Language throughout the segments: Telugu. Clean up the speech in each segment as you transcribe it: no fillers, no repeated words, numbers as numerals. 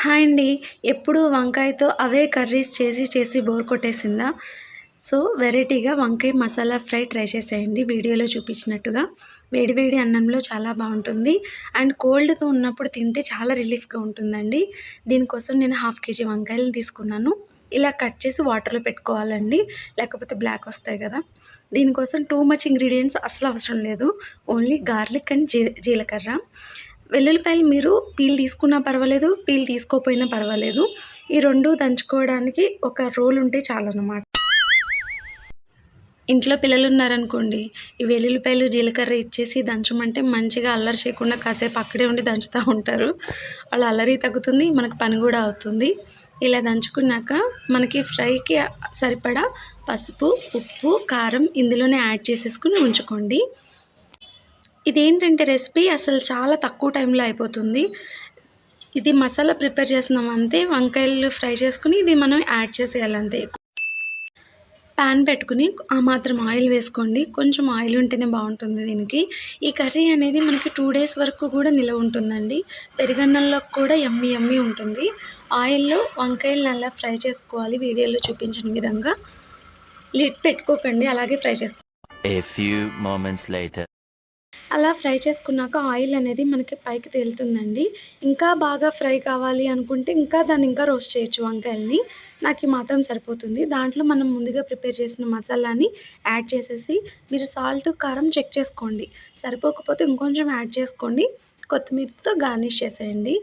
హాయ్ అండి. ఎప్పుడూ వంకాయతో అవే కర్రీస్ చేసి చేసి బోర్ కొట్టేసిందా? సో, వెరైటీగా వంకాయ మసాలా ఫ్రై ట్రై చేసేయండి వీడియోలో చూపించినట్టుగా. వేడి వేడి అన్నంలో చాలా బావుంటుంది. అండ్ కోల్డ్‌తో ఉన్నప్పుడు తింటే చాలా రిలీఫ్‌గా ఉంటుందండి. దీనికోసం నేను హాఫ్ కేజీ వంకాయలను తీసుకున్నాను. ఇలా కట్ చేసి వాటర్‌లో పెట్టుకోవాలండి. లేకపోతే బ్లాక్ వస్తాయి కదా! దీనికోసం టూ మచ్ ఇంగ్రీడియెంట్స్ అస్సలు అవసరం లేదు. ఓన్లీ గార్లిక్ అండ్ జీలకర్ర. వెల్లుల్లిపాయలు మీరు పీల్ తీసుకున్నా పర్వాలేదు, పీల్ తీసుకోపోయినా పర్వాలేదు. ఈ 2 దంచుకోవడానికి ఒక రోలు ఉంటే చాలనమాట. ఇంట్లో పిల్లలున్నారనుకోండి, ఈ వెల్లుల్లిపాయలు, జీలకర్ర ఇచ్చేసి దంచమంటే మంచిగా అల్లరి చేయకుండా కాసేపు అక్కడే ఉండి దంచుతా ఉంటారు. వాళ్ళ అల్లరి తగ్గుతుంది, మనకు పని గూడా అవుతుంది. ఇలా దంచుకున్నాక మనకి ఫ్రైకి సరిపడా పసుపు, ఉప్పు, కారం ఇందులోనే యాడ్ చేసేసుకొని ఉంచుకోండి. ఇదేంటంటే రెసిపీ అసలు చాలా తక్కువ టైంలో అయిపోతుంది. ఇది మసాలా ప్రిపేర్ చేస్తున్నాం అంతే. వంకాయలు ఫ్రై చేసుకొని ఇది మనం యాడ్ చేసేయాలి అంతే. పాన్ పెట్టుకుని ఆ మాత్రం ఆయిల్ వేసుకోండి. కొంచెం ఆయిల్ ఉంటేనే బాగుంటుంది దీనికి. ఈ కర్రీ అనేది మనకి 2 డేస్ వరకు కూడా నిలవ ఉంటుందండి. పెరుగన్నంలో కూడా యమ్మీ యమ్మీ ఉంటుంది. ఆయిల్‌లో వంకాయలను అలా ఫ్రై చేసుకోవాలి వీడియోలో చూపించిన విధంగా. లిడ్ పెట్టుకోకండి, అలాగే ఫ్రై చేసుకోండి. A few moments later. అలా ఫ్రై చేసుకున్నాక ఆయిల్ అనేది మనకి పైకి తేలుతుందండి. ఇంకా బాగా ఫ్రై కావాలి అనుకుంటే దాన్ని ఇంకా రోస్ట్ చేయొచ్చు వంకాయలని. నాకు ఈ మాత్రం సరిపోతుంది. దాంట్లో మనం ముందుగా ప్రిపేర్ చేసిన మసాలాని యాడ్ చేసేసి మీరు సాల్ట్, కారం చెక్ చేసుకోండి. సరిపోకపోతే ఇంకొంచెం యాడ్ చేసుకోండి. కొత్తిమీరతో గార్నిష్ చేసేయండి.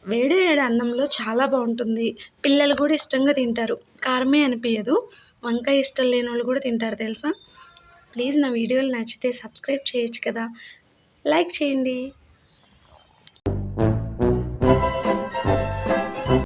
వేడి వేడి అన్నంలో చాలా బాగుంటుంది. పిల్లలు కూడా ఇష్టంగా తింటారు. కారమే అనిపియదు. వంకాయ ఇష్టం లేనోళ్ళు కూడా తింటారు తెలుసా? ప్లీజ్ నా వీడియోలు నచ్చితే సబ్స్క్రైబ్ చేయొచ్చు కదా! లైక్ చేయండి.